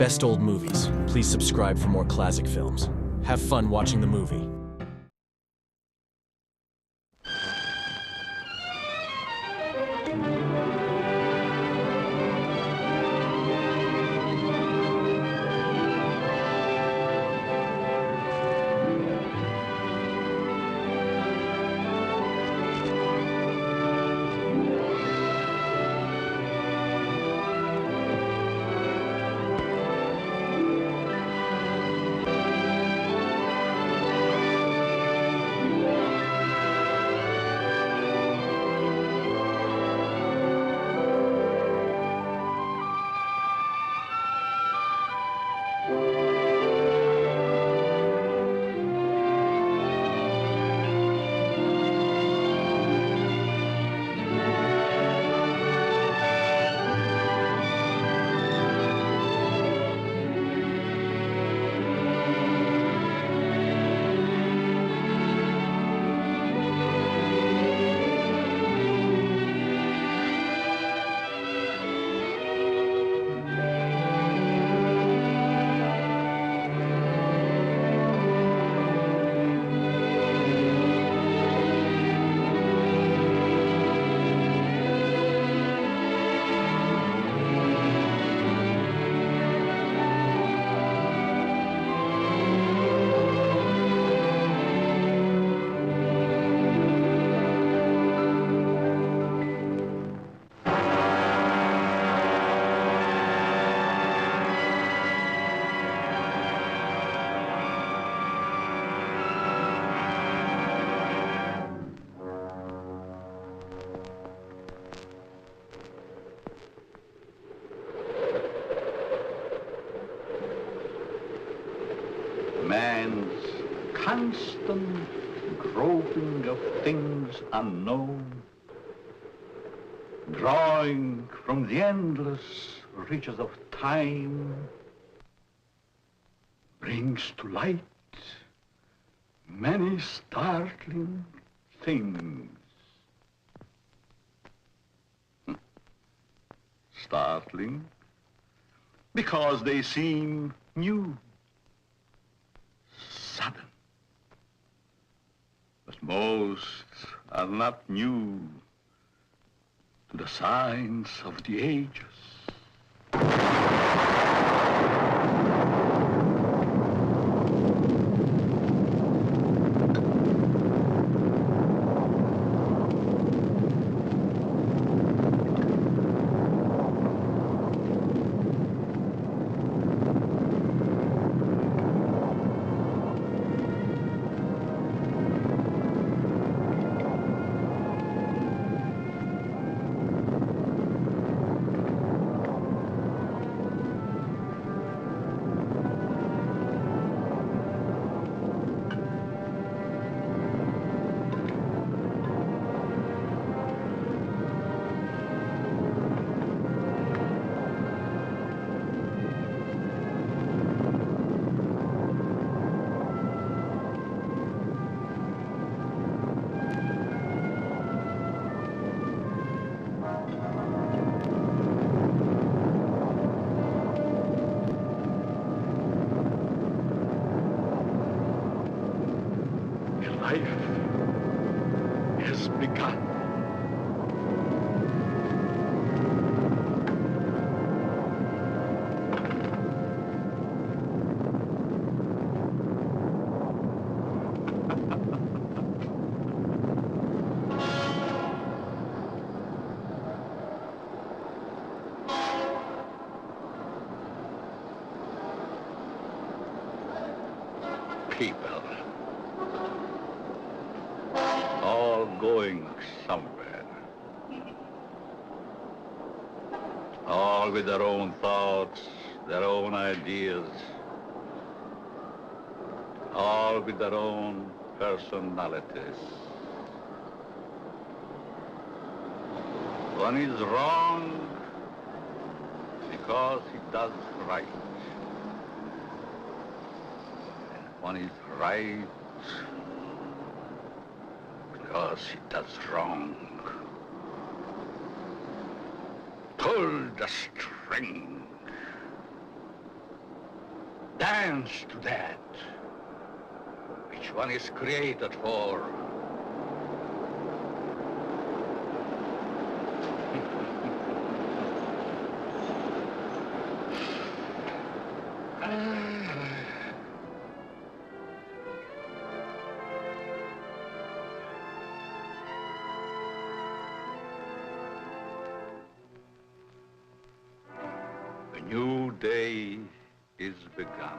Best old movies. Please subscribe for more classic films. Have fun watching the movie. Man's constant groping of things unknown, drawing from the endless reaches of time, brings to light many startling things. Startling because they seem new, sudden. But most are not new to the signs of the ages. Life has begun. People. All going somewhere. All with their own thoughts, their own ideas. All with their own personalities. One is wrong because he does right. And one is right because he does wrong. Pull the string. Dance to that. Which one is created for? A new day is begun.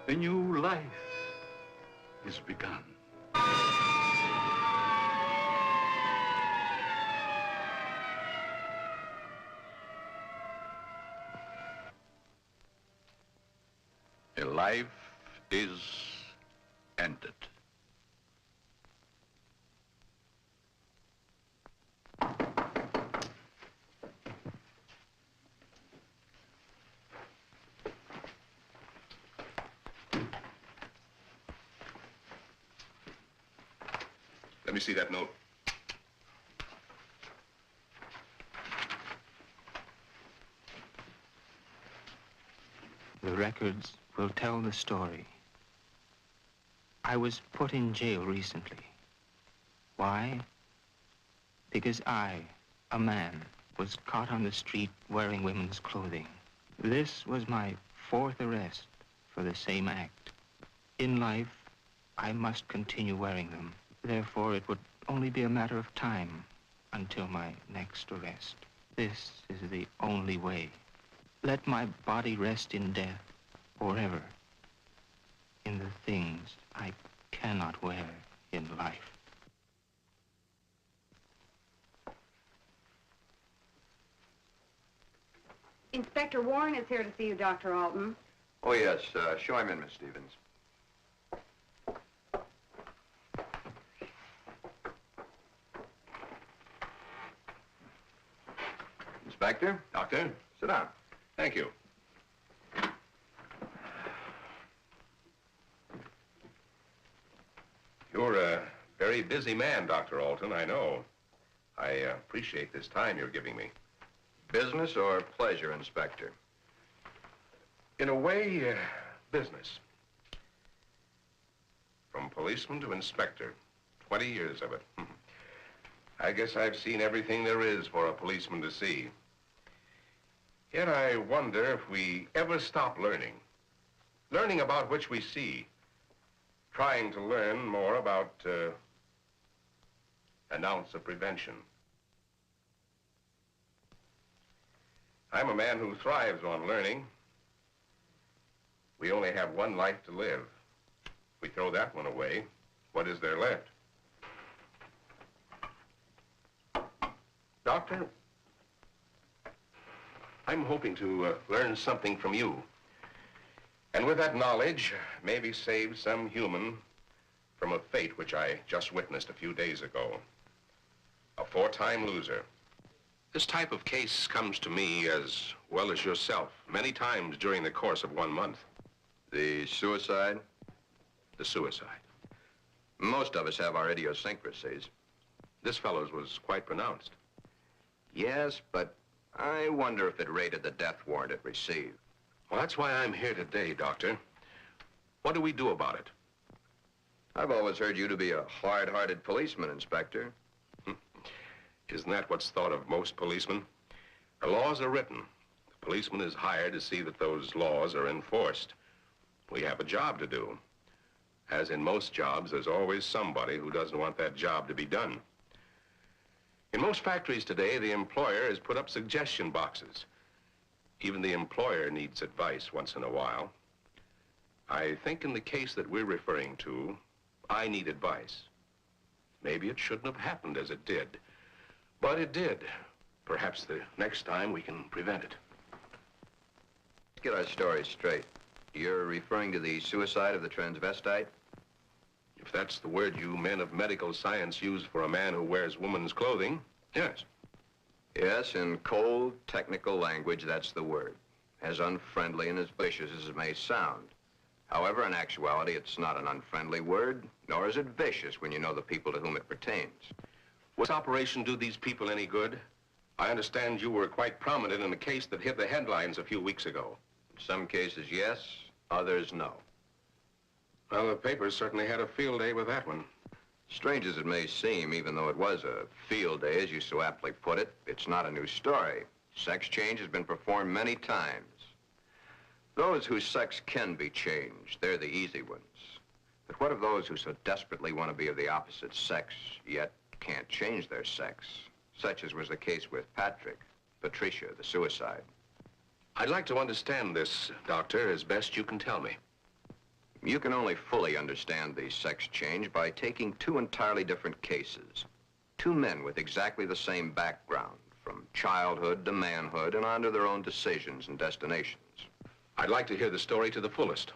A new life is begun. A life is ended. Let me see that note. The records will tell the story. I was put in jail recently. Why? Because I, a man, was caught on the street wearing women's clothing. This was my 4th arrest for the same act. In life, I must continue wearing them. Therefore, it would only be a matter of time until my next arrest. This is the only way. Let my body rest in death forever in the things I cannot wear in life. Inspector Warren is here to see you, Dr. Alton. Oh, yes. Show him in, Miss Stevens. Inspector? Doctor? Sit down. Thank you. You're a very busy man, Dr. Alton, I know. I appreciate this time you're giving me. Business or pleasure, Inspector? In a way, business. From policeman to inspector, 20 years of it. I guess I've seen everything there is for a policeman to see. Yet I wonder if we ever stop learning. Learning about which we see. Trying to learn more about an ounce of prevention. I'm a man who thrives on learning. We only have one life to live. If we throw that one away, what is there left? Doctor, I'm hoping to learn something from you. And with that knowledge, maybe save some human from a fate which I just witnessed a few days ago. A 4-time loser. This type of case comes to me as well as yourself many times during the course of 1 month. The suicide? The suicide. Most of us have our idiosyncrasies. This fellow's was quite pronounced. Yes, but I wonder if it rated the death warrant it received. Well, that's why I'm here today, Doctor. What do we do about it? I've always heard you to be a hard-hearted policeman, Inspector. Isn't that what's thought of most policemen? The laws are written. The policeman is hired to see that those laws are enforced. We have a job to do. As in most jobs, there's always somebody who doesn't want that job to be done. In most factories today, the employer has put up suggestion boxes. Even the employer needs advice once in a while. I think in the case that we're referring to, I need advice. Maybe it shouldn't have happened as it did, but it did. Perhaps the next time we can prevent it. Let's get our story straight. You're referring to the suicide of the transvestite? If that's the word you men of medical science use for a man who wears woman's clothing, yes. Yes, in cold, technical language, that's the word. As unfriendly and as vicious as it may sound. However, in actuality, it's not an unfriendly word, nor is it vicious when you know the people to whom it pertains. Was operation do these people any good? I understand you were quite prominent in a case that hit the headlines a few weeks ago. In some cases, yes, others, no. Well, the papers certainly had a field day with that one. Strange as it may seem, even though it was a field day, as you so aptly put it, it's not a new story. Sex change has been performed many times. Those whose sex can be changed, they're the easy ones. But what of those who so desperately want to be of the opposite sex, yet can't change their sex? Such as was the case with Patricia, the suicide. I'd like to understand this, Doctor, as best you can tell me. You can only fully understand the sex change by taking two entirely different cases. Two men with exactly the same background, from childhood to manhood and on to their own decisions and destinations. I'd like to hear the story to the fullest.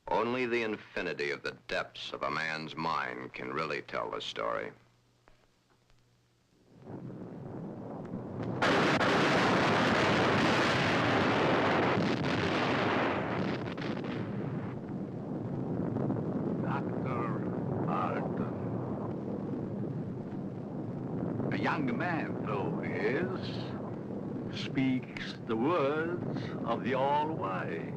Only the infinity of the depths of a man's mind can really tell the story. Dr. Alton. A young man, though he is, speaks the words of the All-Wise.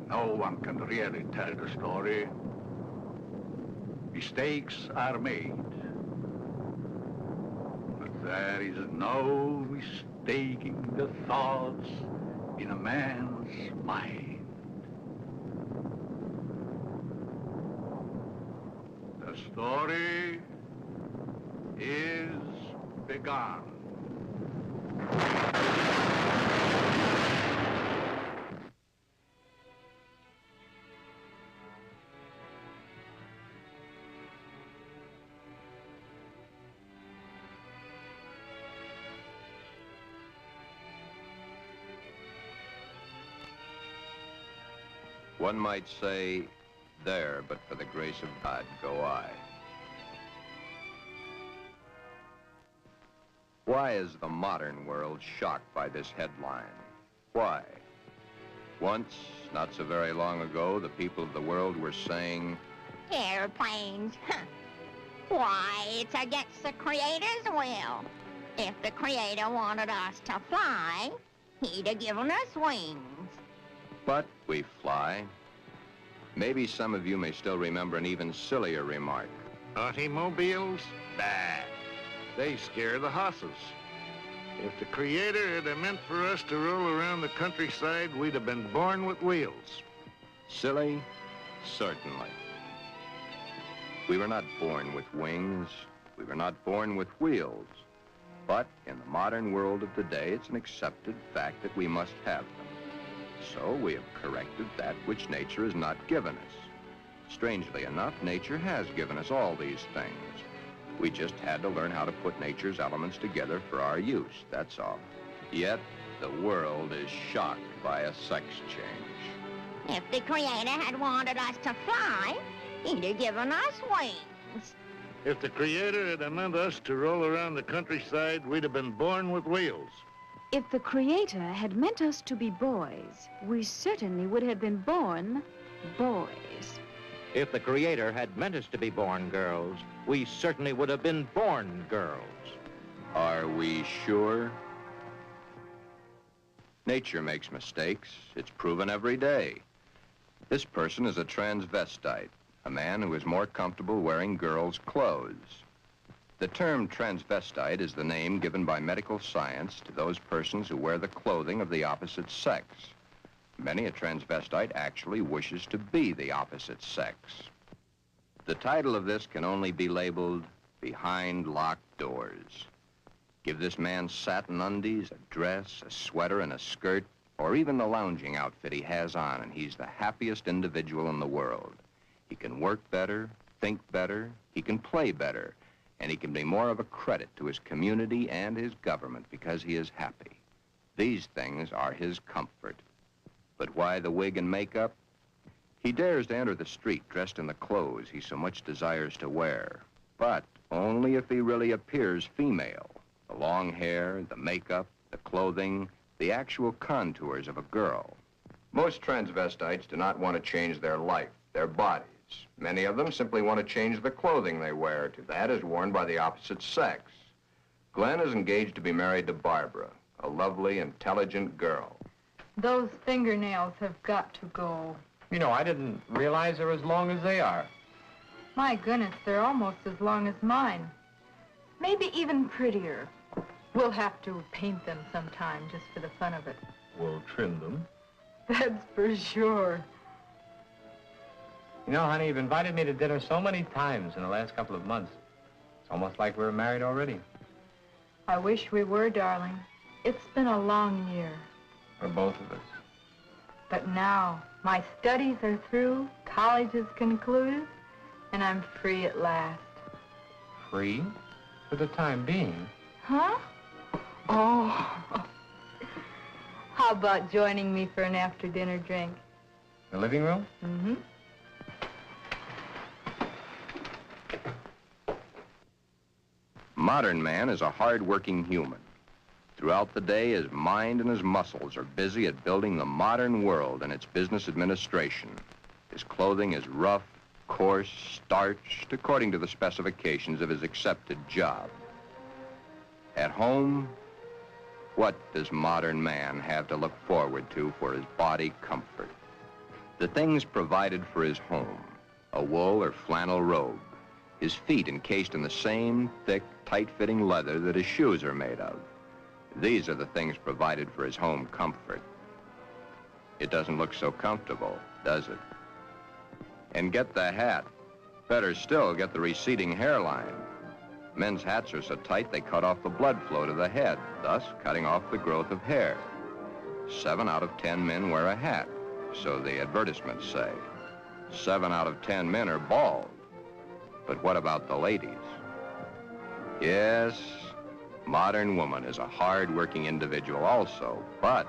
No one can really tell the story. Mistakes are made. But there is no mistaking the thoughts in a man's mind. The story is begun. One might say, there, but for the grace of God, go I. Why is the modern world shocked by this headline? Why? Once, not so very long ago, the people of the world were saying, airplanes, huh. Why, it's against the Creator's will. If the Creator wanted us to fly, he'd have given us wings. but we fly. Maybe some of you may still remember an even sillier remark. Automobiles? Bah. They scare the hosses. If the Creator had meant for us to roll around the countryside, we'd have been born with wheels. Silly? Certainly. We were not born with wings. We were not born with wheels. But in the modern world of today, it's an accepted fact that we must have them. So we have corrected that which nature has not given us. Strangely enough, nature has given us all these things. We just had to learn how to put nature's elements together for our use, that's all. Yet, the world is shocked by a sex change. If the Creator had wanted us to fly, he'd have given us wings. If the Creator had meant us to roll around the countryside, we'd have been born with wheels. If the Creator had meant us to be boys, we certainly would have been born boys. If the Creator had meant us to be born girls, we certainly would have been born girls. Are we sure? Nature makes mistakes. It's proven every day. This person is a transvestite, a man who is more comfortable wearing girls' clothes. The term transvestite is the name given by medical science to those persons who wear the clothing of the opposite sex. Many a transvestite actually wishes to be the opposite sex. The title of this can only be labeled Behind Locked Doors. Give this man satin undies, a dress, a sweater, and a skirt, or even the lounging outfit he has on, and he's the happiest individual in the world. He can work better, think better, he can play better, and he can be more of a credit to his community and his government because he is happy. These things are his comfort. But why the wig and makeup? He dares to enter the street dressed in the clothes he so much desires to wear, but only if he really appears female. The long hair, the makeup, the clothing, the actual contours of a girl. Most transvestites do not want to change their life, their bodies. Many of them simply want to change the clothing they wear to that as worn by the opposite sex. Glen is engaged to be married to Barbara, a lovely, intelligent girl. Those fingernails have got to go. You know, I didn't realize they're as long as they are. My goodness, they're almost as long as mine. Maybe even prettier. We'll have to paint them sometime just for the fun of it. We'll trim them. That's for sure. You know, honey, you've invited me to dinner so many times in the last couple of months. It's almost like we're married already. I wish we were, darling. It's been a long year. For both of us. But now, my studies are through, college is concluded, and I'm free at last. Free? For the time being. Huh? Oh. How about joining me for an after-dinner drink? The living room? Mm-hmm. Modern man is a hard-working human. Throughout the day, his mind and his muscles are busy at building the modern world and its business administration. His clothing is rough, coarse, starched, according to the specifications of his accepted job. At home, what does modern man have to look forward to for his body comfort? The things provided for his home, a wool or flannel robe, his feet encased in the same thick, tight-fitting leather that his shoes are made of. These are the things provided for his home comfort. It doesn't look so comfortable, does it? And get the hat. Better still, get the receding hairline. Men's hats are so tight they cut off the blood flow to the head, thus cutting off the growth of hair. 7 out of 10 men wear a hat, so the advertisements say. 7 out of 10 men are bald. But what about the ladies? Yes, modern woman is a hard-working individual also, but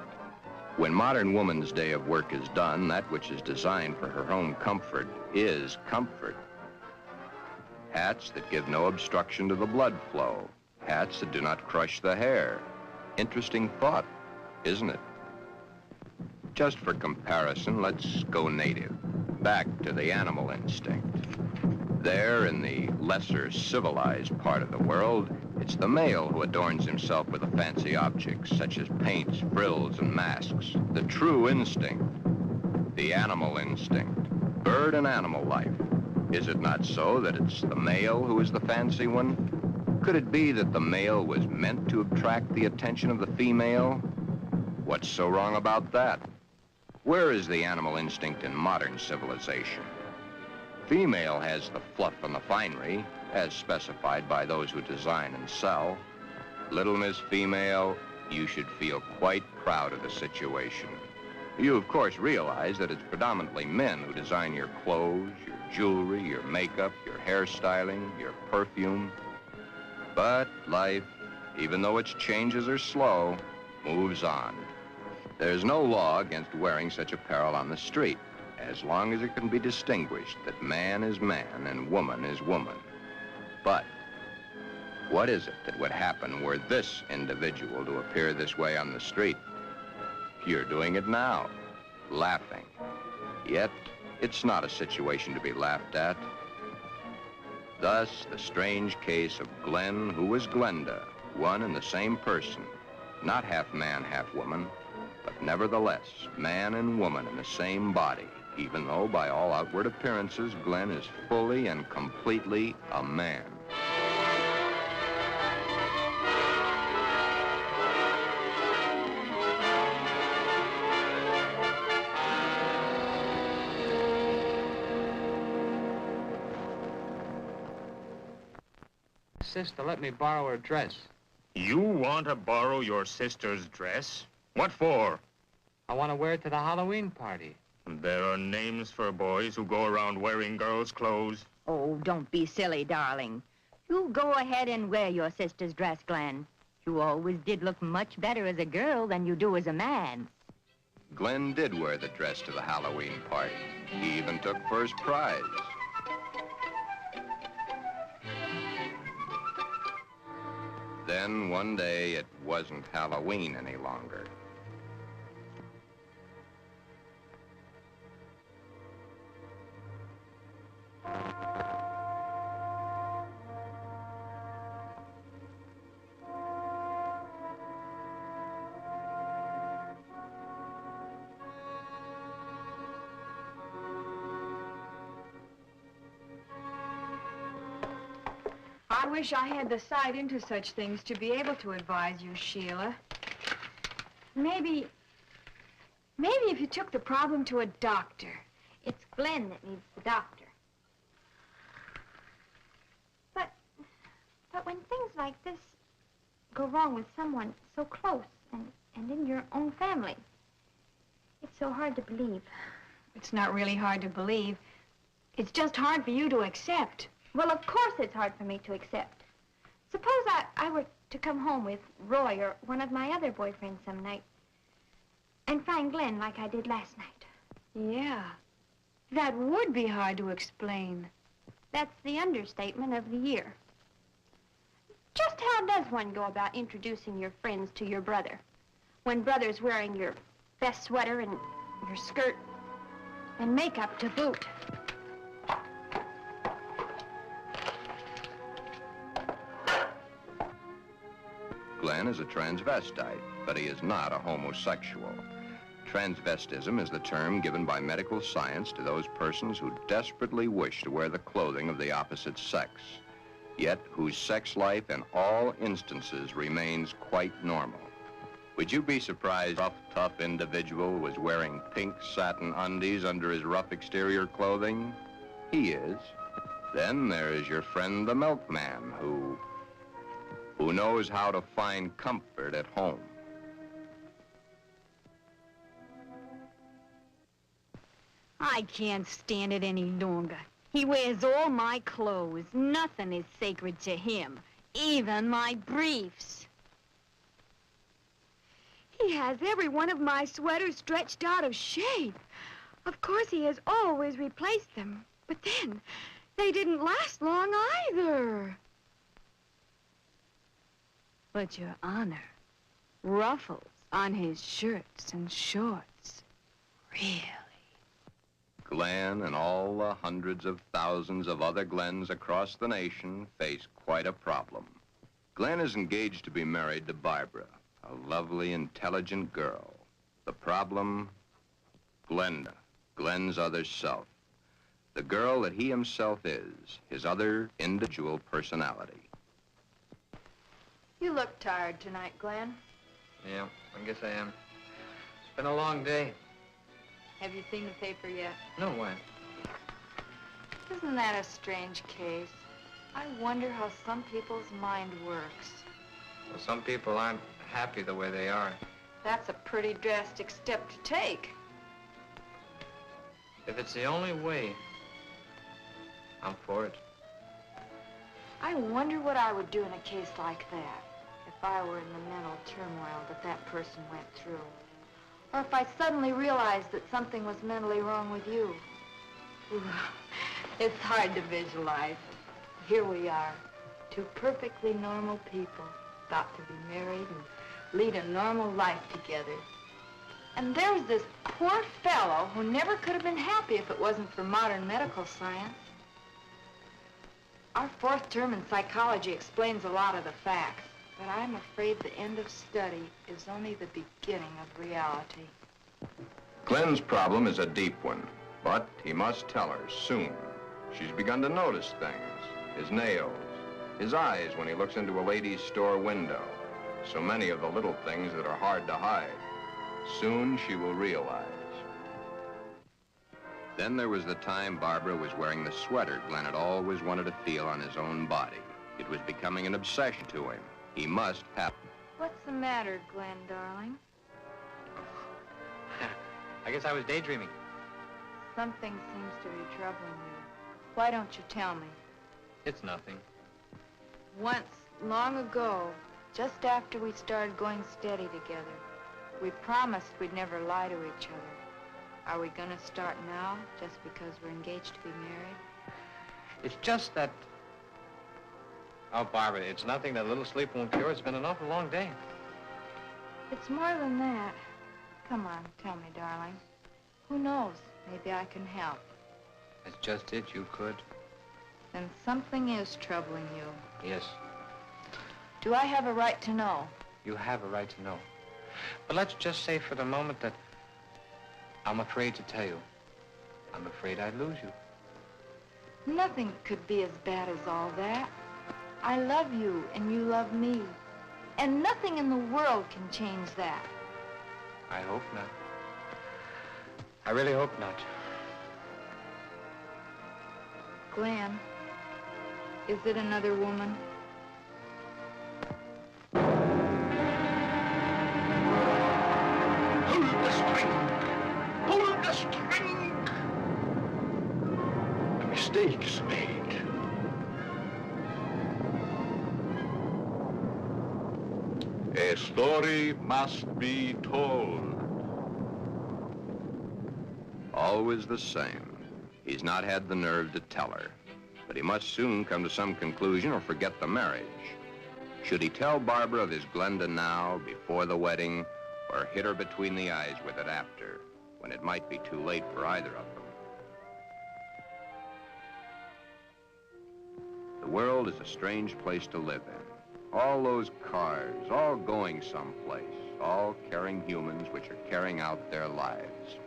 when modern woman's day of work is done, that which is designed for her home comfort is comfort. Hats that give no obstruction to the blood flow. Hats that do not crush the hair. Interesting thought, isn't it? Just for comparison, let's go native, back to the animal instinct. There, in the lesser civilized part of the world, it's the male who adorns himself with the fancy objects, such as paints, frills, and masks. The true instinct, the animal instinct, bird and animal life. Is it not so that it's the male who is the fancy one? Could it be that the male was meant to attract the attention of the female? What's so wrong about that? Where is the animal instinct in modern civilization? Female has the fluff and the finery, as specified by those who design and sell. Little Miss Female, you should feel quite proud of the situation. You, of course, realize that it's predominantly men who design your clothes, your jewelry, your makeup, your hairstyling, your perfume. But life, even though its changes are slow, moves on. There's no law against wearing such apparel on the street, as long as it can be distinguished that man is man and woman is woman. But what is it that would happen were this individual to appear this way on the street? You're doing it now, laughing. Yet, it's not a situation to be laughed at. Thus, the strange case of Glen, who was Glenda, one and the same person, not half man, half woman, but nevertheless, man and woman in the same body, even though by all outward appearances, Glen is fully and completely a man. Sister, let me borrow her dress. You want to borrow your sister's dress? What for? I want to wear it to the Halloween party. There are names for boys who go around wearing girls' clothes. Oh, don't be silly, darling. You go ahead and wear your sister's dress, Glen. You always did look much better as a girl than you do as a man. Glen did wear the dress to the Halloween party. He even took first prize. Then one day, it wasn't Halloween any longer. I wish I had the sight into such things to be able to advise you, Sheila. Maybe if you took the problem to a doctor. It's Glen that needs the doctor. But when things like this go wrong with someone so close and in your own family, it's so hard to believe. It's not really hard to believe. It's just hard for you to accept. Well, of course it's hard for me to accept. Suppose I were to come home with Roy or one of my other boyfriends some night and find Glen like I did last night. Yeah, that would be hard to explain. That's the understatement of the year. Just how does one go about introducing your friends to your brother when brother's wearing your best sweater and your skirt and makeup to boot? Glen is a transvestite, but he is not a homosexual. Transvestism is the term given by medical science to those persons who desperately wish to wear the clothing of the opposite sex, yet whose sex life in all instances remains quite normal. Would you be surprised a rough, tough individual was wearing pink satin undies under his rough exterior clothing? He is. Then there is your friend the milkman who knows how to find comfort at home. I can't stand it any longer. He wears all my clothes. Nothing is sacred to him, even my briefs. He has every one of my sweaters stretched out of shape. Of course, he has always replaced them, but then they didn't last long either. But, Your Honor, ruffles on his shirts and shorts, really. Glen and all the hundreds of thousands of other Glens across the nation face quite a problem. Glen is engaged to be married to Barbara, a lovely, intelligent girl. The problem, Glenda, Glen's other self. The girl that he himself is, his other individual personality. You look tired tonight, Glen. Yeah, I guess I am. It's been a long day. Have you seen the paper yet? No, why? Isn't that a strange case? I wonder how some people's mind works. Well, some people aren't happy the way they are. That's a pretty drastic step to take. If it's the only way, I'm for it. I wonder what I would do in a case like that if I were in the mental turmoil that person went through. Or if I suddenly realized that something was mentally wrong with you. It's hard to visualize. Here we are, two perfectly normal people, thought to be married and lead a normal life together. And there's this poor fellow who never could have been happy if it wasn't for modern medical science. Our fourth term in psychology explains a lot of the facts, but I'm afraid the end of study is only the beginning of reality. Glen's problem is a deep one, but he must tell her soon. She's begun to notice things, his nails, his eyes when he looks into a lady's store window. So many of the little things that are hard to hide. Soon she will realize. Then there was the time Barbara was wearing the sweater Glen had always wanted to feel on his own body. It was becoming an obsession to him. He must have. What's the matter, Glen, darling? I guess I was daydreaming. Something seems to be troubling you. Why don't you tell me? It's nothing. Once, long ago, just after we started going steady together, we promised we'd never lie to each other. Are we gonna start now, just because we're engaged to be married? It's just that... Oh, Barbara, it's nothing that little sleep won't cure. It's been an awful long day. It's more than that. Come on, tell me, darling. Who knows? Maybe I can help. That's just it, you could. Then something is troubling you. Yes. Do I have a right to know? You have a right to know. But let's just say for the moment that I'm afraid to tell you. I'm afraid I'd lose you. Nothing could be as bad as all that. I love you and you love me. And nothing in the world can change that. I hope not. I really hope not. Glen, is it another woman? Pull the string! Pull the string! A mistake's made. A story must be told. Always the same. He's not had the nerve to tell her, but he must soon come to some conclusion or forget the marriage. Should he tell Barbara of his Glenda now, before the wedding, or hit her between the eyes with it after, when it might be too late for either of them? The world is a strange place to live in. All those cars, all going someplace, all carrying humans which are carrying out their lives.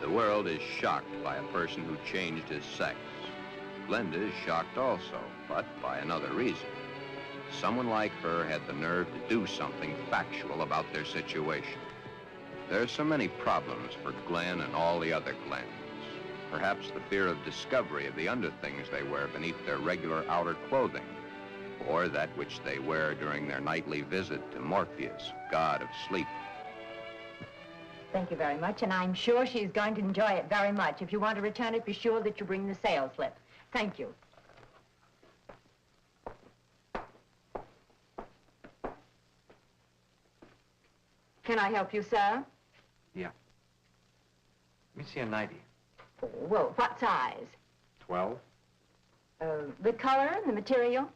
The world is shocked by a person who changed his sex. Glenda is shocked also, but by another reason. Someone like her had the nerve to do something factual about their situation. There are so many problems for Glen and all the other Glens. Perhaps the fear of discovery of the underthings they wear beneath their regular outer clothing, or that which they wear during their nightly visit to Morpheus, god of sleep. Thank you very much, and I'm sure she's going to enjoy it very much. If you want to return it, be sure that you bring the sales slip. Thank you. Can I help you, sir? Yeah. Let me see a 90. Oh, well, what size? 12. The color, the material?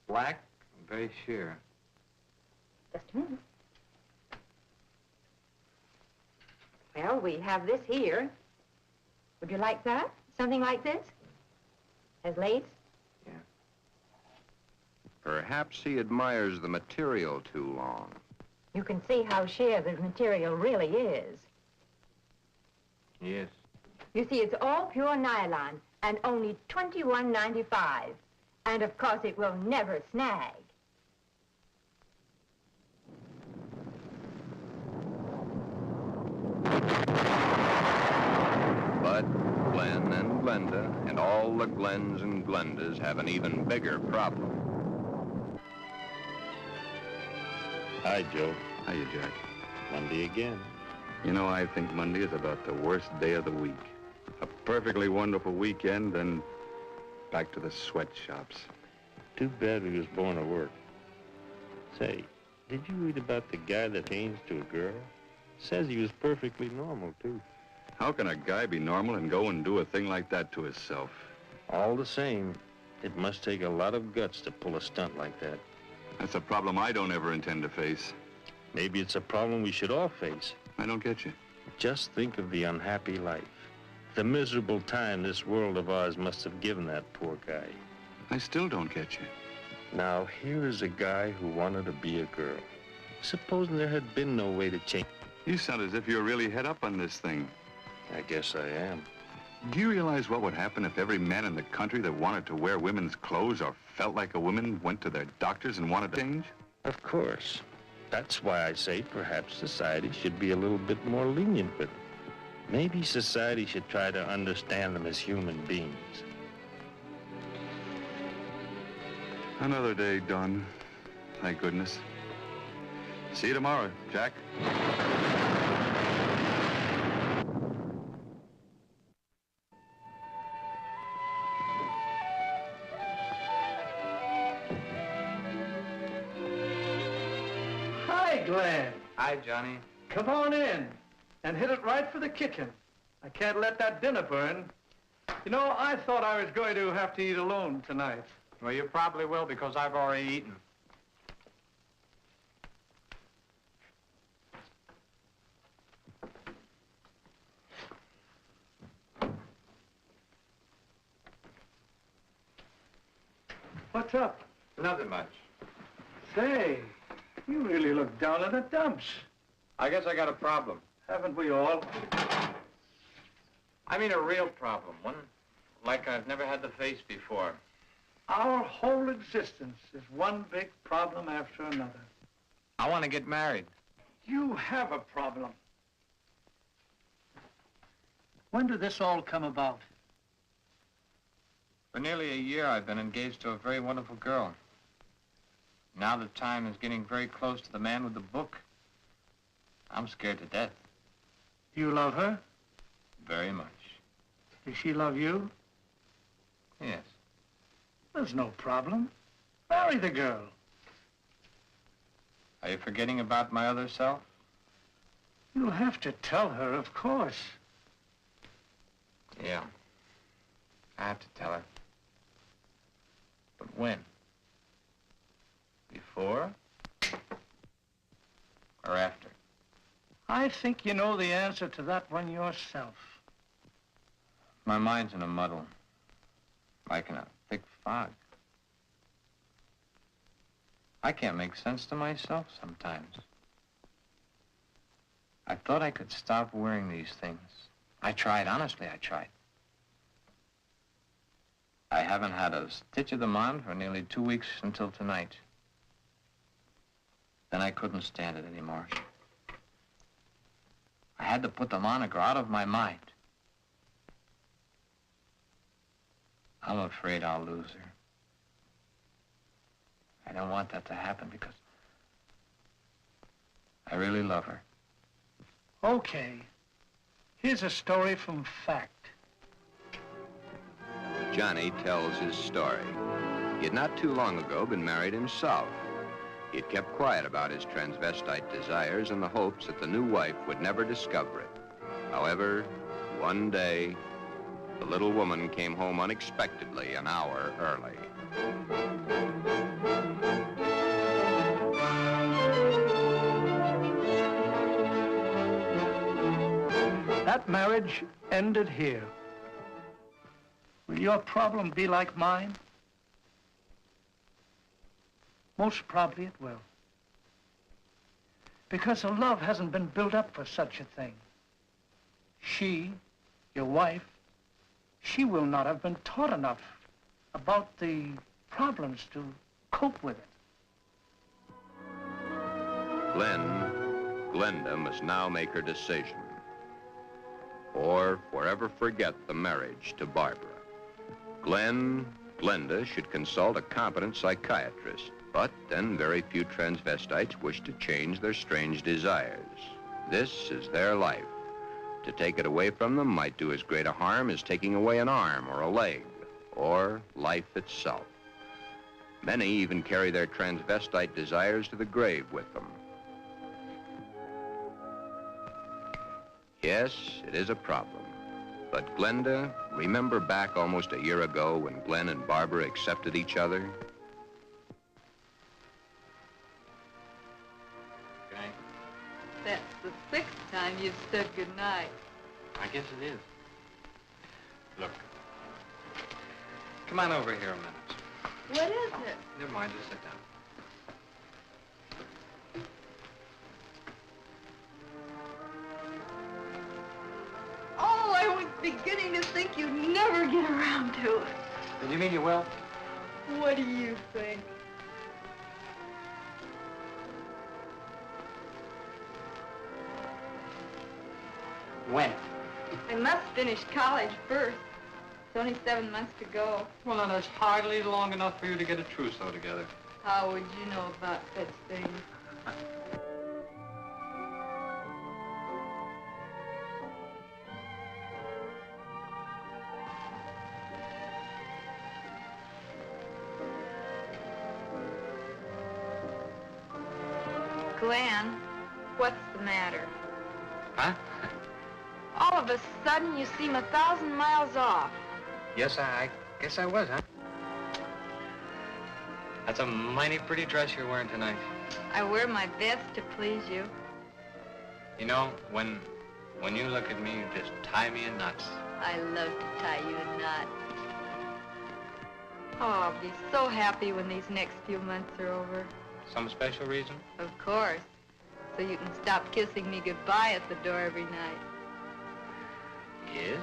Black? I'm very sure. Just a minute. Well, we have this here. Would you like that? Something like this? Has lace? Yeah. Perhaps he admires the material too long. You can see how sheer the material really is. Yes. You see, it's all pure nylon and only $21.95. And of course, it will never snag. But Glen and Glenda and all the Glens and Glendas have an even bigger problem. Hi, Joe. Hiya, Jack. Monday again. You know, I think Monday is about the worst day of the week. A perfectly wonderful weekend, then back to the sweatshops. Too bad we was born to work. Say, did you read about the guy that changed to a girl? Says he was perfectly normal, too. How can a guy be normal and go and do a thing like that to himself? All the same, it must take a lot of guts to pull a stunt like that. That's a problem I don't ever intend to face. Maybe it's a problem we should all face. I don't get you. Just think of the unhappy life. The miserable time this world of ours must have given that poor guy. I still don't get you. Now, here is a guy who wanted to be a girl. Supposing there had been no way to change. You sound as if you're really head up on this thing. I guess I am. Do you realize what would happen if every man in the country that wanted to wear women's clothes or felt like a woman went to their doctors and wanted to change? Of course. That's why I say perhaps society should be a little bit more lenient with them. Maybe society should try to understand them as human beings. Another day done. Thank goodness. See you tomorrow, Jack. Hi, Glen. Hi, Johnny. Come on in and hit it right for the kitchen. I can't let that dinner burn. You know, I thought I was going to have to eat alone tonight. Well, you probably will because I've already eaten. What's up? Nothing much. Say, you really look down in the dumps. I guess I got a problem. Haven't we all? I mean a real problem, one Like I've never had the face before. Our whole existence is one big problem after another. I want to get married. You have a problem. When did this all come about? For nearly a year, I've been engaged to a very wonderful girl. Now the time is getting very close to the man with the book. I'm scared to death. You love her? Very much. Does she love you? Yes. There's no problem. Marry the girl. Are you forgetting about my other self? You'll have to tell her, of course. Yeah. I have to tell her. But when? Before? Or after? I think you know the answer to that one yourself. My mind's in a muddle. Like in a thick fog. I can't make sense to myself sometimes. I thought I could stop wearing these things. I tried, honestly, I tried. I haven't had a stitch of them on for nearly 2 weeks until tonight. Then I couldn't stand it anymore. I had to put them on or go out of my mind. I'm afraid I'll lose her. I don't want that to happen because I really love her. Okay. Here's a story from fact. Johnny tells his story. He had not too long ago been married himself. He had kept quiet about his transvestite desires in the hopes that the new wife would never discover it. However, one day, the little woman came home unexpectedly an hour early. That marriage ended here. Will your problem be like mine? Most probably it will. Because a love hasn't been built up for such a thing. She, your wife, she will not have been taught enough about the problems to cope with it. Glenda must now make her decision. Or forever forget the marriage to Barbara. Glenda should consult a competent psychiatrist, but then very few transvestites wish to change their strange desires. This is their life. To take it away from them might do as great a harm as taking away an arm or a leg, or life itself. Many even carry their transvestite desires to the grave with them. Yes, it is a problem. But Glenda, remember back almost a year ago when Glen and Barbara accepted each other? Okay. That's the 6th time you've said goodnight. I guess it is. Look. Come on over here a minute. What is it? Never mind, just sit down. Oh, I was beginning to think you'd never get around to it. Did you mean you will? What do you think? When? I must finish college first. It's only 7 months to go. Well, now, that's hardly long enough for you to get a trousseau together. How would you know about such things? Glen, what's the matter? Huh? All of a sudden, you seem 1,000 miles off. Yes, I guess I was, huh? That's a mighty pretty dress you're wearing tonight. I wear my best to please you. You know, when you look at me, you just tie me in knots. I love to tie you in knots. Oh, I'll be so happy when these next few months are over. Some special reason? Of course. So you can stop kissing me goodbye at the door every night. Yes?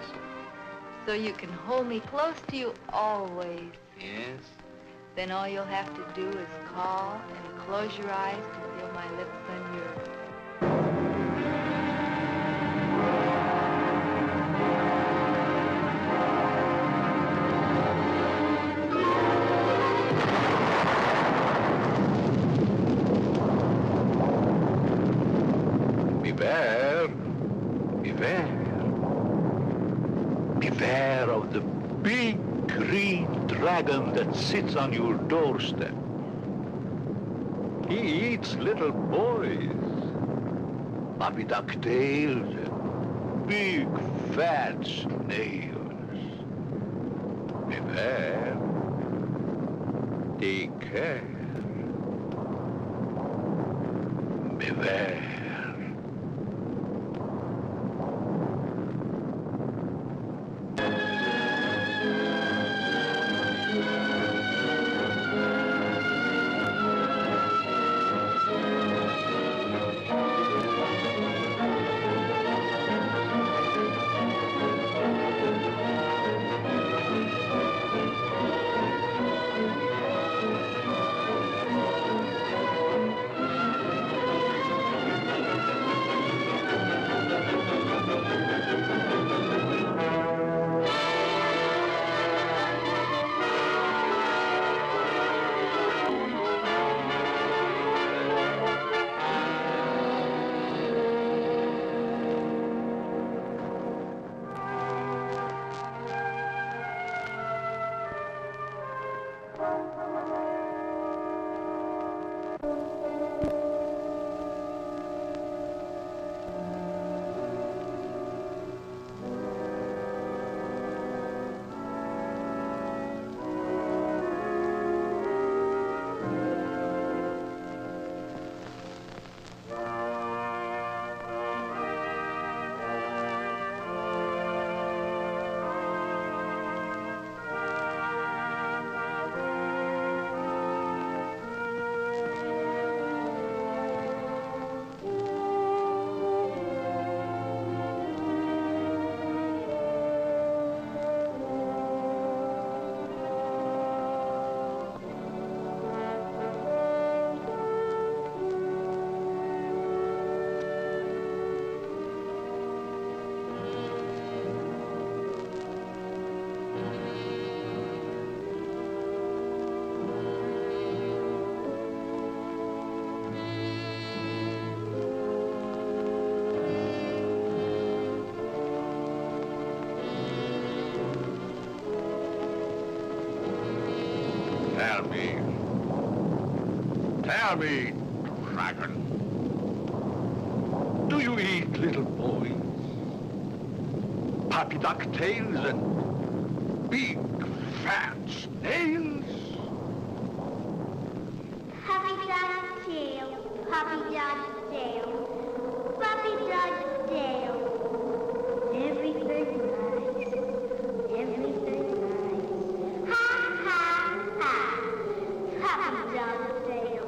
so you can hold me close to you always. Yes? Then all you'll have to do is call and close your eyes to feel my lips on yours. Beware, beware, beware of the big green dragon that sits on your doorstep. He eats little boys, puppy ducktails, and big fat snails. Beware, take care, beware. Tell me, dragon, do you eat little boys, puppy ducktails, and big fat snails? Puppy ducktail, puppy ducktail, puppy ducktail. Everything nice, everything nice. Ha, ha, ha, puppy ducktail.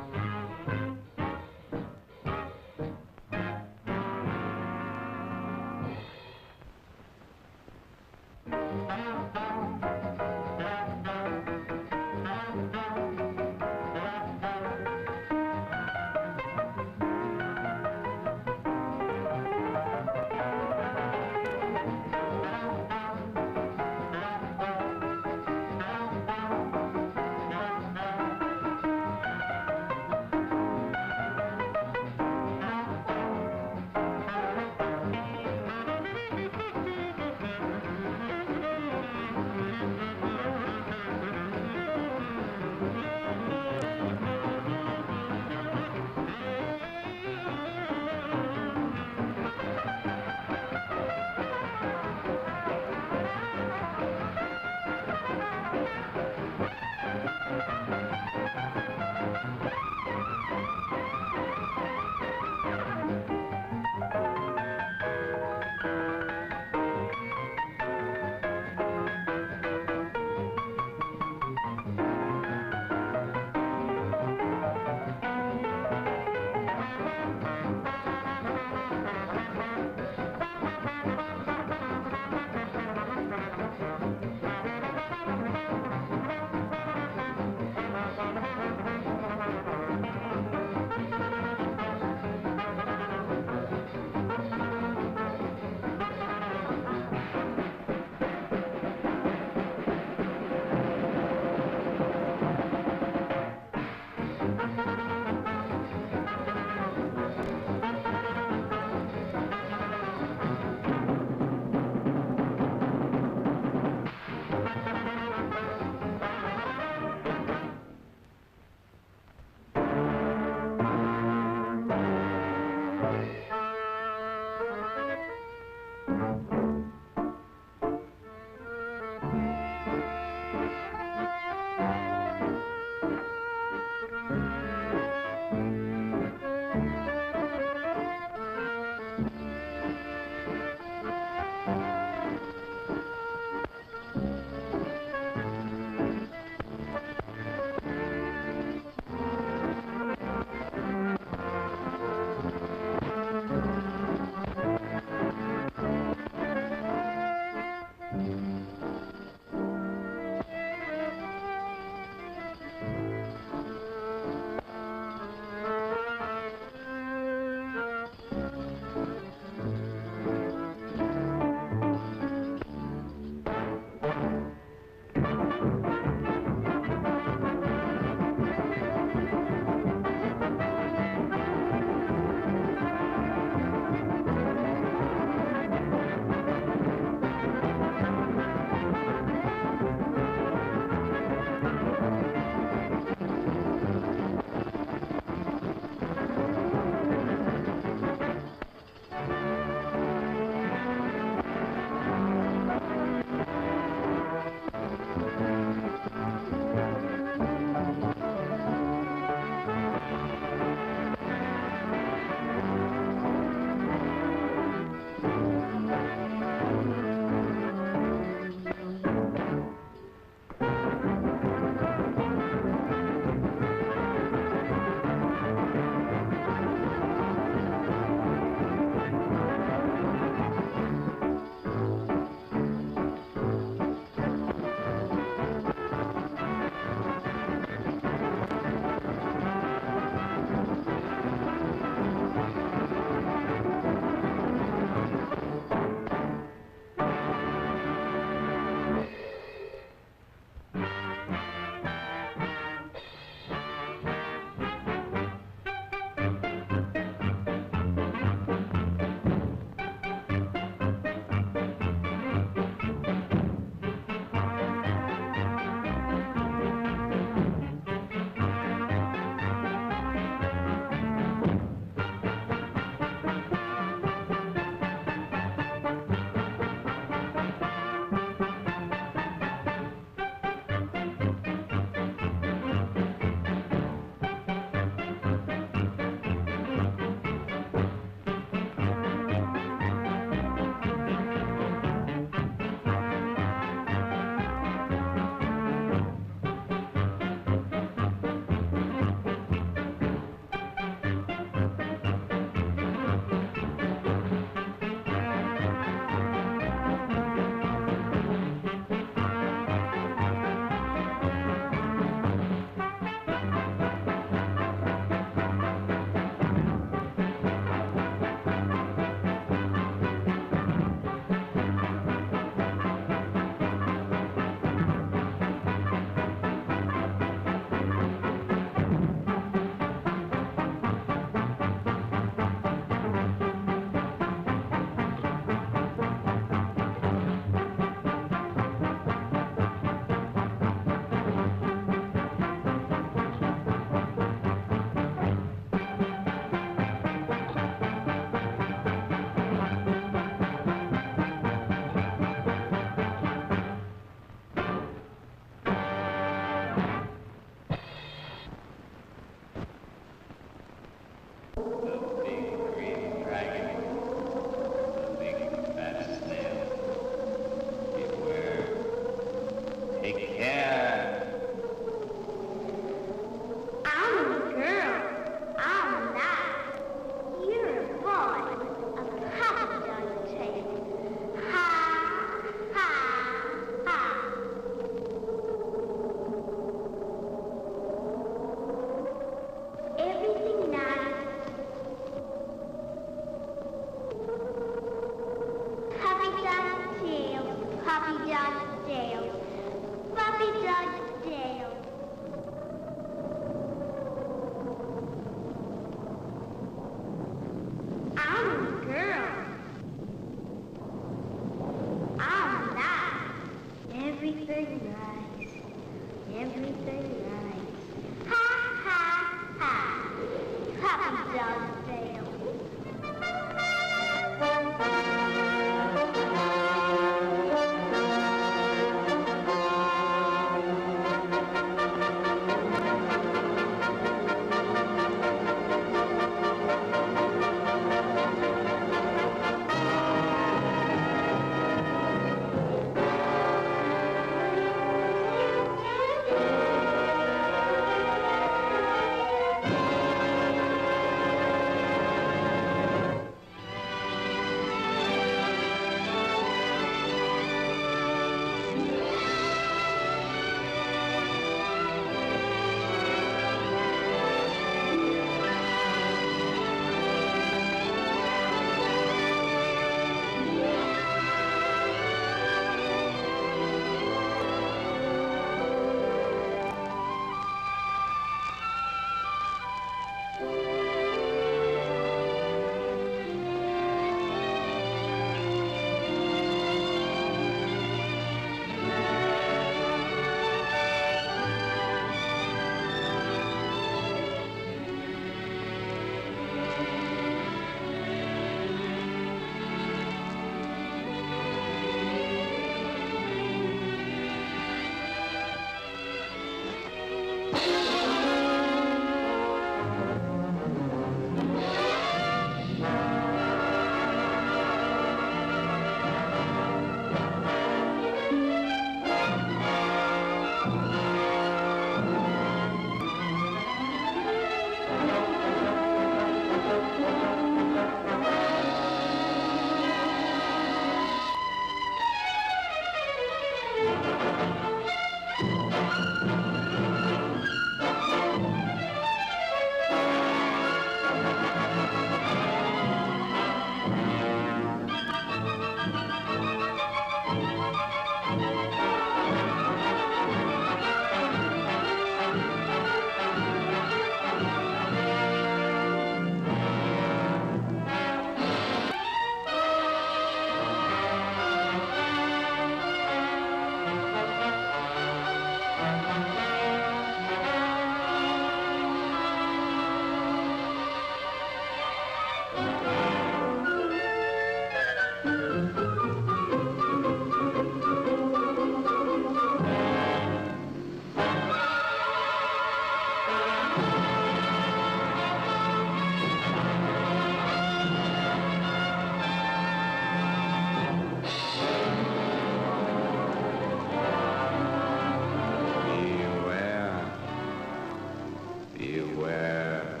Beware.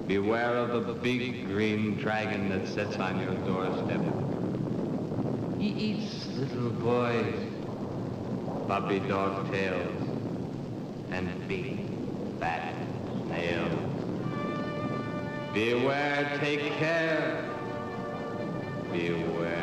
Beware of the big green dragon that sits on your doorstep. He eats little boys, puppy dog tails, and big fat snails. Beware, take care. Beware.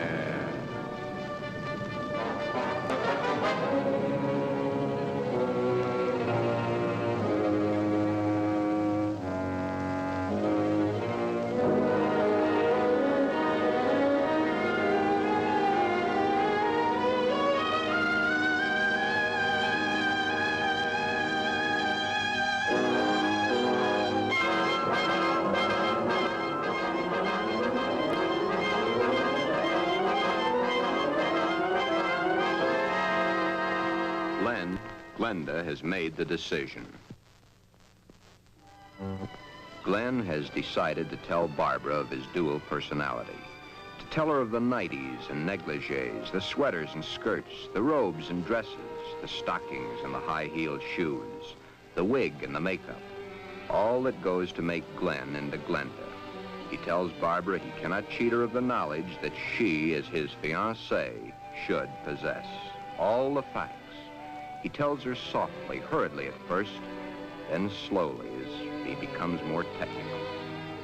Glenda has made the decision. Glen has decided to tell Barbara of his dual personality. To tell her of the nighties and negligees, the sweaters and skirts, the robes and dresses, the stockings and the high-heeled shoes, the wig and the makeup. All that goes to make Glen into Glenda. He tells Barbara he cannot cheat her of the knowledge that she, as his fiancée, should possess. All the facts. He tells her softly, hurriedly at first, then slowly as he becomes more technical.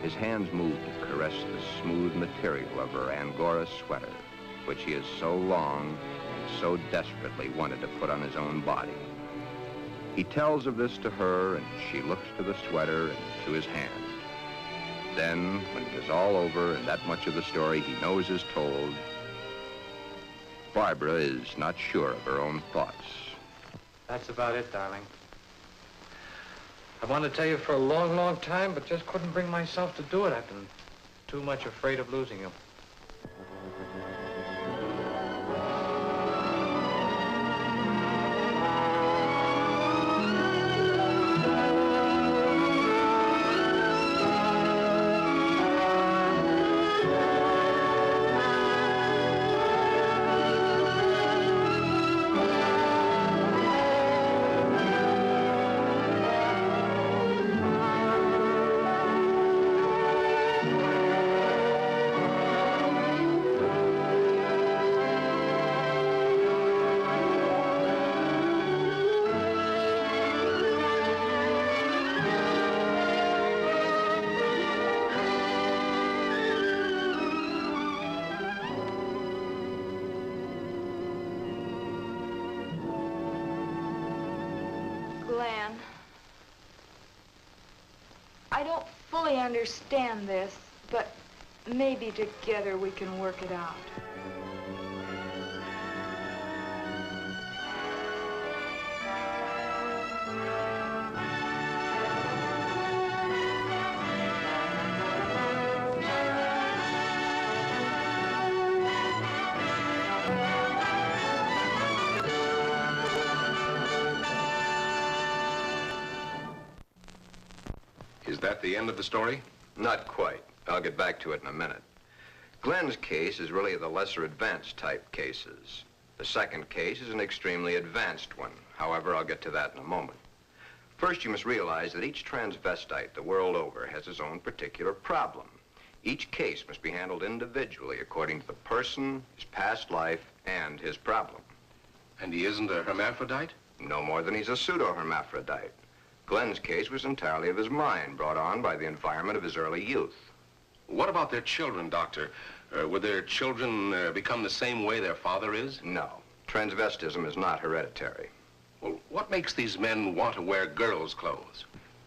His hands move to caress the smooth material of her angora sweater, which he has so long and so desperately wanted to put on his own body. He tells of this to her, and she looks to the sweater and to his hand. Then, when it is all over and that much of the story he knows is told, Barbara is not sure of her own thoughts. That's about it, darling. I wanted to tell you for a long, long time, but just couldn't bring myself to do it. I've been too much afraid of losing you. Glen, I don't fully understand this, but maybe together we can work it out. Is that the end of the story? Not quite. I'll get back to it in a minute. Glen's case is really the lesser advanced type cases. The second case is an extremely advanced one. However, I'll get to that in a moment. First, you must realize that each transvestite the world over has his own particular problem. Each case must be handled individually according to the person, his past life, and his problem. And he isn't a hermaphrodite? No more than he's a pseudohermaphrodite. Glen's case was entirely of his mind, brought on by the environment of his early youth. What about their children, Doctor? Would their children become the same way their father is? No. Transvestism is not hereditary. Well, what makes these men want to wear girls' clothes?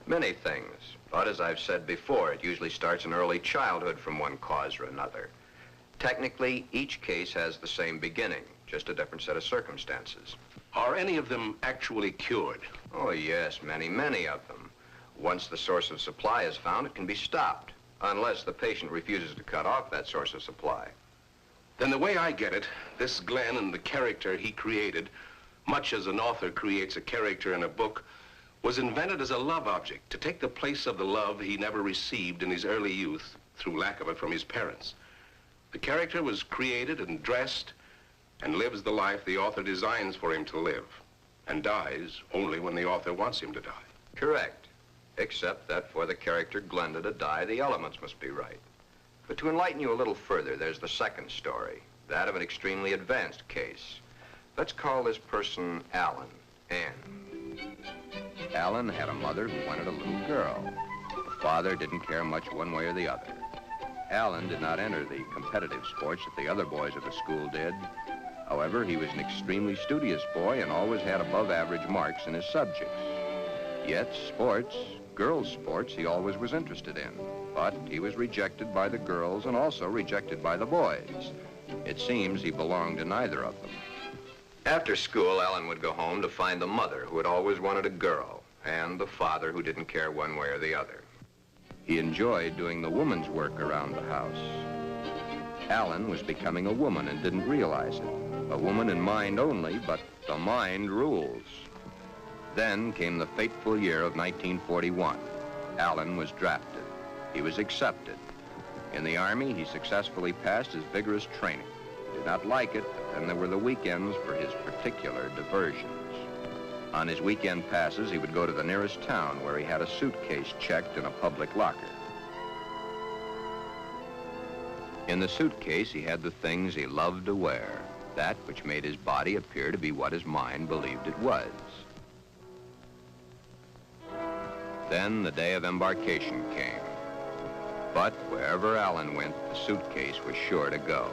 Many things. But as I've said before, it usually starts in early childhood from one cause or another. Technically, each case has the same beginning, just a different set of circumstances. Are any of them actually cured? Oh, yes, many, many of them. Once the source of supply is found, it can be stopped, unless the patient refuses to cut off that source of supply. Then the way I get it, this Glen and the character he created, much as an author creates a character in a book, was invented as a love object to take the place of the love he never received in his early youth through lack of it from his parents. The character was created and dressed and lives the life the author designs for him to live, and dies only when the author wants him to die. Correct. except that for the character Glenda to die, the elements must be right. But to enlighten you a little further, there's the second story, that of an extremely advanced case. Let's call this person Allen, Ann. Allen had a mother who wanted a little girl. The father didn't care much one way or the other. Allen did not enter the competitive sports that the other boys of the school did. However, he was an extremely studious boy and always had above-average marks in his subjects. Yet sports, girls' sports, he always was interested in. But he was rejected by the girls and also rejected by the boys. It seems he belonged to neither of them. After school, Allen would go home to find the mother who had always wanted a girl and the father who didn't care one way or the other. He enjoyed doing the woman's work around the house. Allen was becoming a woman and didn't realize it. A woman in mind only, but the mind rules. Then came the fateful year of 1941. Allen was drafted. He was accepted. In the Army, he successfully passed his vigorous training. He did not like it, but then there were the weekends for his particular diversions. On his weekend passes, he would go to the nearest town where he had a suitcase checked in a public locker. In the suitcase, he had the things he loved to wear, that which made his body appear to be what his mind believed it was. Then the day of embarkation came. But wherever Allen went, the suitcase was sure to go.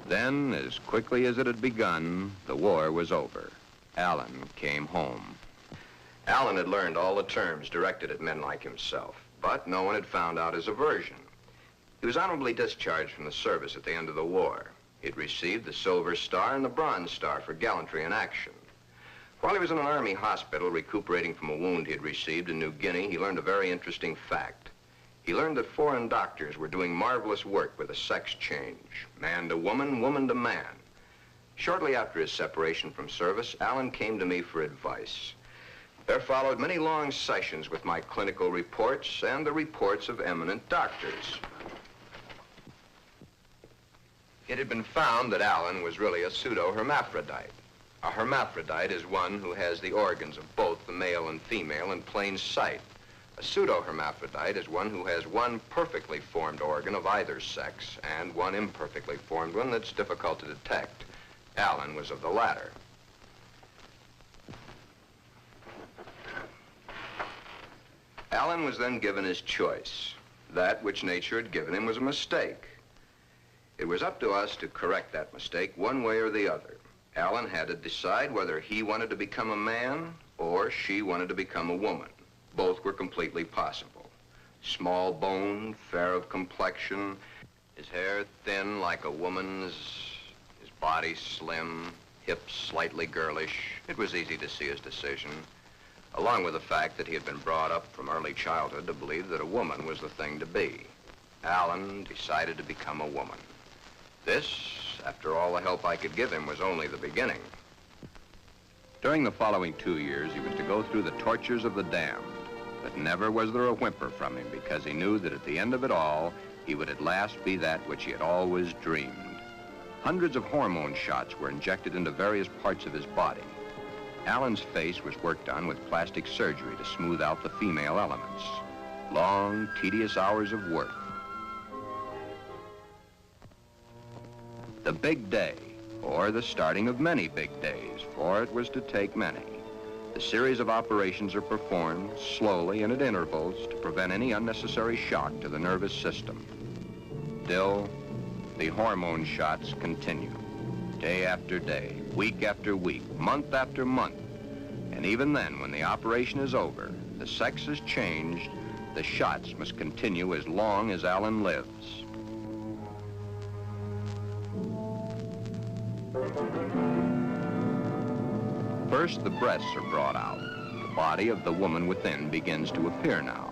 Then, as quickly as it had begun, the war was over. Allen came home. Allen had learned all the terms directed at men like himself, but no one had found out his aversion. He was honorably discharged from the service at the end of the war. He had received the Silver Star and the Bronze Star for gallantry in action. While he was in an Army hospital recuperating from a wound he had received in New Guinea, he learned a very interesting fact. He learned that foreign doctors were doing marvelous work with a sex change, man to woman, woman to man. Shortly after his separation from service, Allen came to me for advice. There followed many long sessions with my clinical reports and the reports of eminent doctors. It had been found that Allen was really a pseudohermaphrodite. A hermaphrodite is one who has the organs of both the male and female in plain sight. A pseudohermaphrodite is one who has one perfectly formed organ of either sex and one imperfectly formed one that's difficult to detect. Allen was of the latter. Allen was then given his choice. That which nature had given him was a mistake. It was up to us to correct that mistake one way or the other. Allen had to decide whether he wanted to become a man or she wanted to become a woman. Both were completely possible. Small boned, fair of complexion, his hair thin like a woman's, his body slim, hips slightly girlish. It was easy to see his decision, along with the fact that he had been brought up from early childhood to believe that a woman was the thing to be. Allen decided to become a woman. This, after all the help I could give him, was only the beginning. During the following 2 years, he was to go through the tortures of the damned. But never was there a whimper from him because he knew that at the end of it all, he would at last be that which he had always dreamed. Hundreds of hormone shots were injected into various parts of his body. Allen's face was worked on with plastic surgery to smooth out the female elements. long, tedious hours of work. The big day, or the starting of many big days, for it was to take many. The series of operations are performed slowly and at intervals to prevent any unnecessary shock to the nervous system. Still, the hormone shots continue, day after day, week after week, month after month. And even then, when the operation is over, the sex has changed, the shots must continue as long as Allen lives. First, the breasts are brought out. The body of the woman within begins to appear now.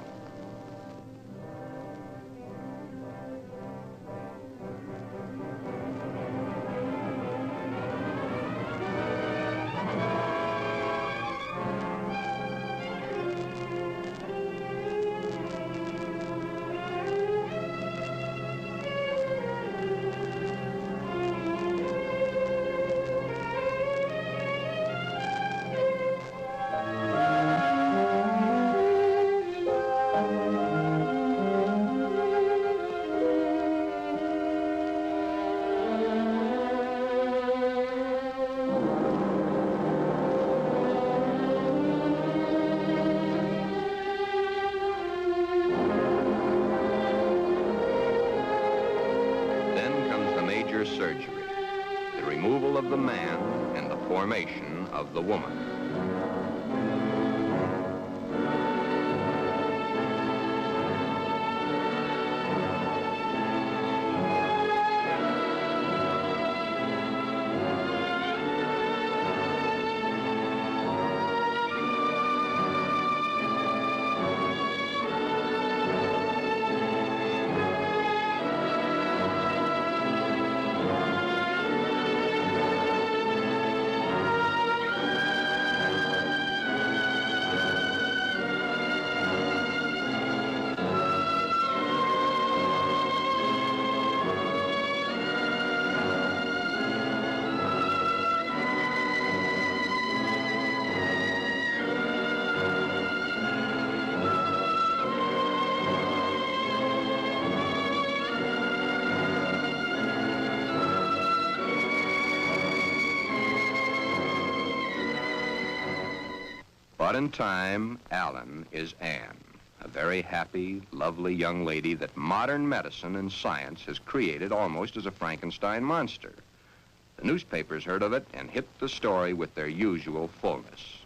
Surgery, the removal of the man and the formation of the woman. But in time, Allen is Anne, a very happy, lovely young lady that modern medicine and science has created almost as a Frankenstein monster. The newspapers heard of it and hit the story with their usual fullness.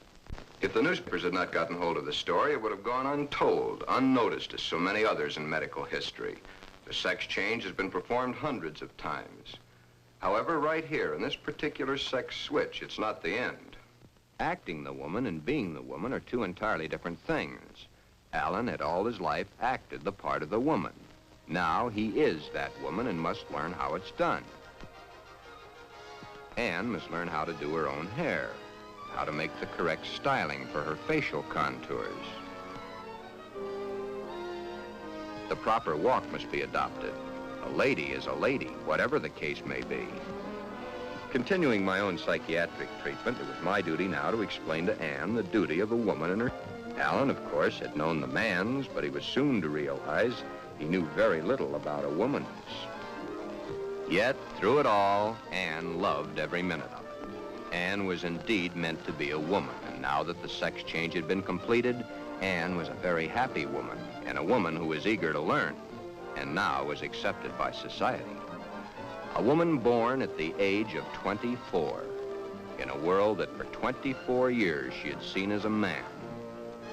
If the newspapers had not gotten hold of the story, it would have gone untold, unnoticed as so many others in medical history. The sex change has been performed hundreds of times. However, right here in this particular sex switch, it's not the end. Acting the woman and being the woman are two entirely different things. Allen had all his life acted the part of the woman. Now he is that woman and must learn how it's done. Anne must learn how to do her own hair, how to make the correct styling for her facial contours. The proper walk must be adopted. A lady is a lady, whatever the case may be. Continuing my own psychiatric treatment, it was my duty now to explain to Anne the duty of a woman and her... Allen, of course, had known the man's, but he was soon to realize he knew very little about a woman's. Yet, through it all, Anne loved every minute of it. Anne was indeed meant to be a woman, and now that the sex change had been completed, Anne was a very happy woman, and a woman who was eager to learn, and now was accepted by society. A woman born at the age of 24, in a world that for 24 years she had seen as a man,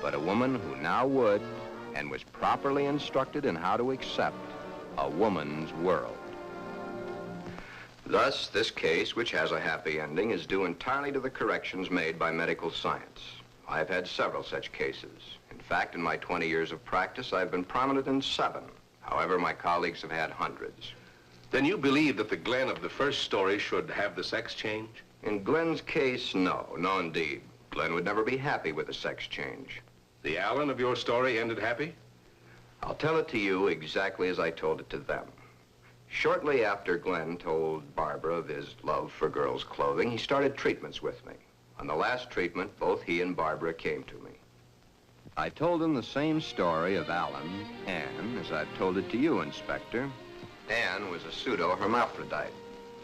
but a woman who now would, and was properly instructed in how to accept, a woman's world. Thus, this case, which has a happy ending, is due entirely to the corrections made by medical science. I've had several such cases. In fact, in my 20 years of practice, I've been prominent in 7. However, my colleagues have had hundreds. Then you believe that the Glen of the first story should have the sex change? In Glen's case, no indeed. Glen would never be happy with the sex change. The Allen of your story ended happy? I'll tell it to you exactly as I told it to them. Shortly after Glen told Barbara of his love for girls' clothing, he started treatments with me. On the last treatment, both he and Barbara came to me. I told him the same story of Alan, Anne, as I've told it to you, Inspector. Anne was a pseudohermaphrodite.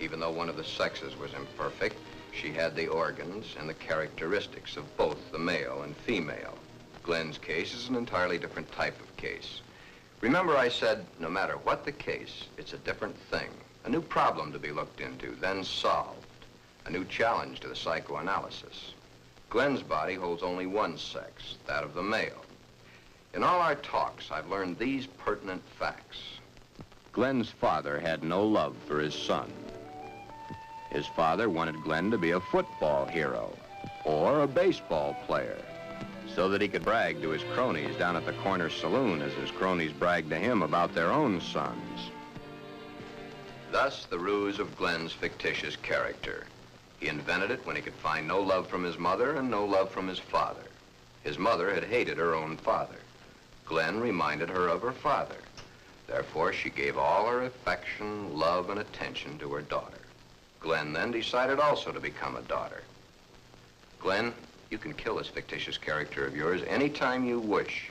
Even though one of the sexes was imperfect, she had the organs and the characteristics of both the male and female. Glen's case is an entirely different type of case. Remember I said, no matter what the case, it's a different thing. A new problem to be looked into, then solved. A new challenge to the psychoanalysis. Glen's body holds only one sex, that of the male. In all our talks, I've learned these pertinent facts. Glen's father had no love for his son. His father wanted Glen to be a football hero or a baseball player so that he could brag to his cronies down at the corner saloon as his cronies bragged to him about their own sons. Thus, the ruse of Glen's fictitious character. He invented it when he could find no love from his mother and no love from his father. His mother had hated her own father. Glen reminded her of her father. Therefore, she gave all her affection, love, and attention to her daughter. Glen then decided also to become a daughter. Glen, you can kill this fictitious character of yours anytime you wish.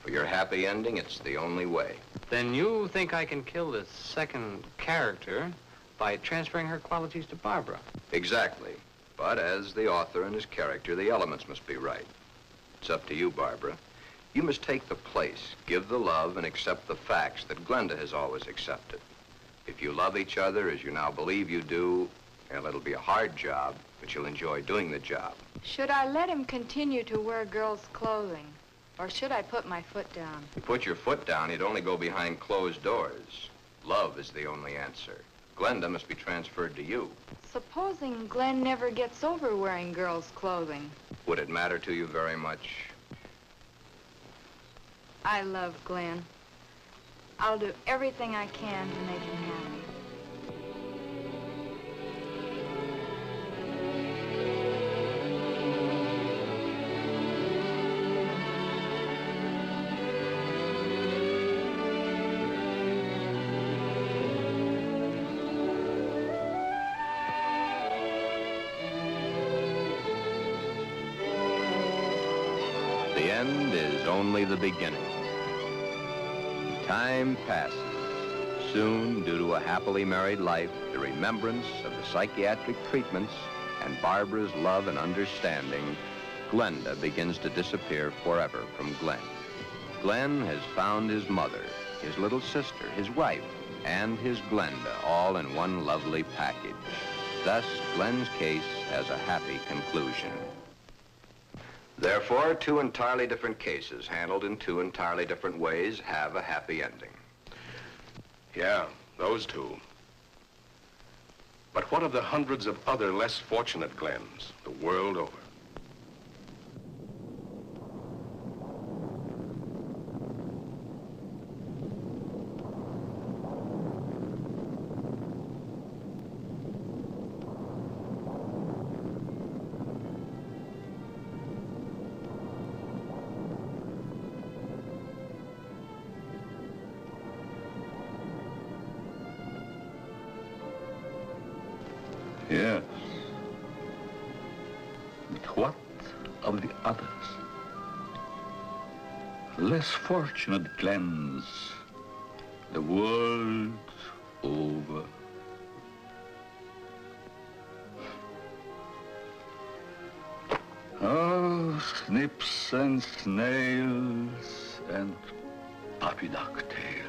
For your happy ending, it's the only way. Then you think I can kill this second character by transferring her qualities to Barbara? Exactly. But as the author and his character, the elements must be right. It's up to you, Barbara. You must take the place, give the love, and accept the facts that Glenda has always accepted. If you love each other as you now believe you do, well, it'll be a hard job, but you'll enjoy doing the job. Should I let him continue to wear girls' clothing? Or should I put my foot down? If you put your foot down, you'd only go behind closed doors. Love is the only answer. Glenda must be transferred to you. Supposing Glen never gets over wearing girls' clothing. Would it matter to you very much? I love Glen. I'll do everything I can to make him happy. The end is only the beginning. Time passes. Soon, due to a happily married life, the remembrance of the psychiatric treatments, and Barbara's love and understanding, Glenda begins to disappear forever from Glen. Glen has found his mother, his little sister, his wife, and his Glenda, all in one lovely package. Thus, Glen's case has a happy conclusion. Therefore, two entirely different cases, handled in two entirely different ways, have a happy ending. Yeah, those two. But what of the hundreds of other less fortunate Glens the world over? Yes. But what of the others? Less fortunate Glens, the world over. Oh, snips and snails and puppy duck tails.